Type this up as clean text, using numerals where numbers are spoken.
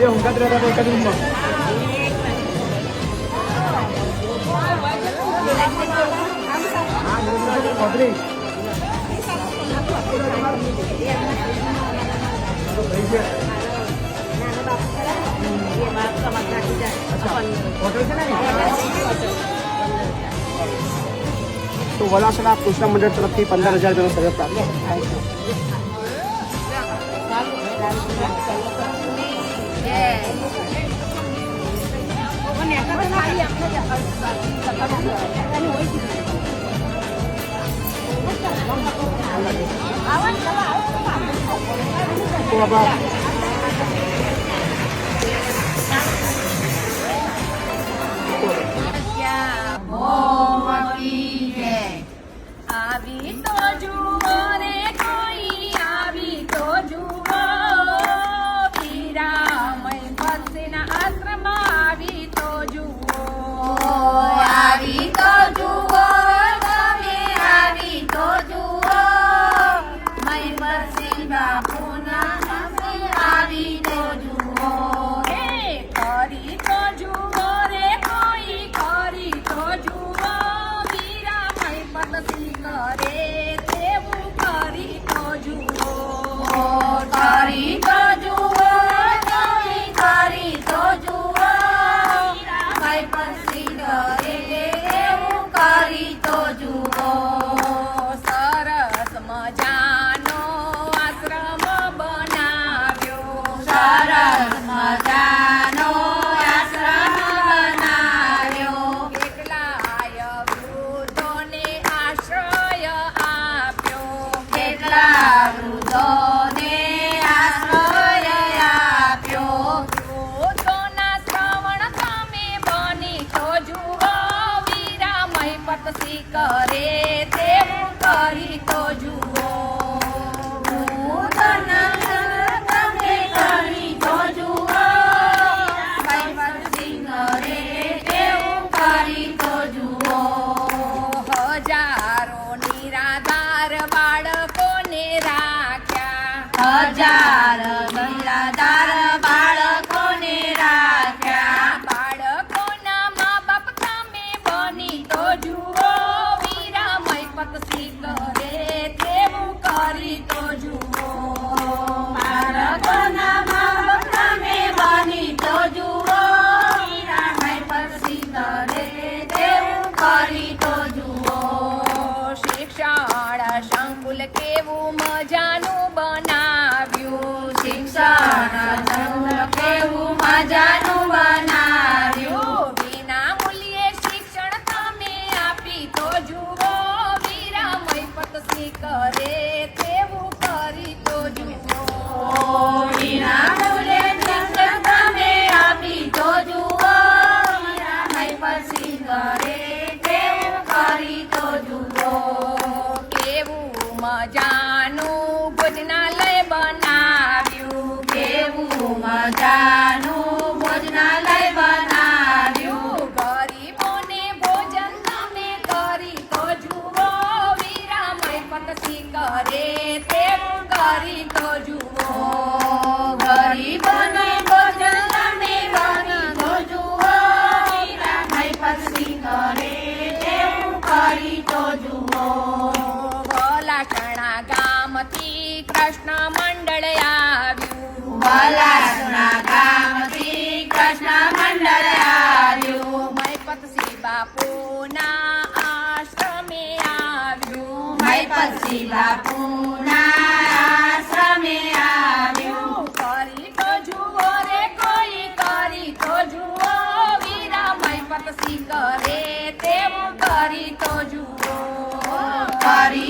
બે ઊંઘા રહેતા એક જ રૂમમાં. તો વલાસણા કૃષ્ણ મંડળ તરફથી 15,000 રૂપિયાનો સહયોગ પ્રાપ્ત થાય છે. તો આપણા આવી તો જુઓ રે કોઈ આવી તો જુઓ વીરામય ભક્તિના આશ્રમમાં આવી તો જુઓ આવી તો જુઓ તમે આવી તો જુઓ મય ભક્તિ બાપુના આવી તો જુઓ હે કરી તો જુઓ રે કોઈ કરી તો જુઓ પદથી કરે તેવું કરી તો જુઓ કરી તો જુઓ કરી તો જુઓ કઈ પદથી કરે તેવું કરી તો જુઓ સરસ મજાનો આશ્રમ બનાવ્યો સરસ મજાનો આશ્રમ બનાવ્યો કેટલાય વૃદ્ધોને આશ્રય આપ્યો કેટલા વૃદ્ધોને આશ્રય આપ્યો વૃદ્ધોના શ્રવણ તમે બની તો જુઓ વીરામય પતસી કરે તેવું કરી તો જુઓ વૃદ્ધોના તમે કરી તો જુઓ કઈ પતસી કરે તેવું કરી તો જુઓ હજારો નિરાધાર બાળકોને રાખ્યા હજાર નિરાધાર બાળકોને રાખ્યા બાળકોના મા બાપ તમે બની તો જુઓ વીરામય પતસી કરે તેવું કરી તો જુઓ બાળકોના મા બાપ તમે બની તો જુઓ વીરામય પતસી કરે તેવું કરી તો જુઓ શિક્ષણ સંકુલ કેવું મજાનું બનાવ્યું શિક્ષણ સંકુલ કેવું મજાનું બનાવ્યું વિના મૂલ્યે શિક્ષણ તમે આપી તો જુઓ વીરામય પતસી કરે તેવું કરી તો જુઓ વિના મૂલ્યે શિક્ષણ તમે આપી તો જુઓ વીરામય પતસી કરે તેવું કરી તો જુઓ કેવું મજાનું ભોજનાલય બનાવ્યું કેવું મજાનું ભોજનાલય બનાવ્યું ગરીબોને ભોજન તમે કરી તો જુઓ વીરામય પતસી કરે તેવું કરી તો જુઓ ગરીબોને ભોજન તમે કરી તો જુઓ વીરામય પતસી કરે તેવું કરી તો જુઓ વલાસણા ગામથી કૃષ્ણ મંડળ આવ્યું વલાસણા ગામથી કૃષ્ણ મંડળ આવ્યું મય પતસી બાપુના આશ્રમે આવ્યું મય પતસી બાપુના આશ્રમે આવ્યું કરી તો જુઓ રે કોઈ કરી તો જુઓ વીરામય પતસી કરે તેવું કરી તો જુઓ કરી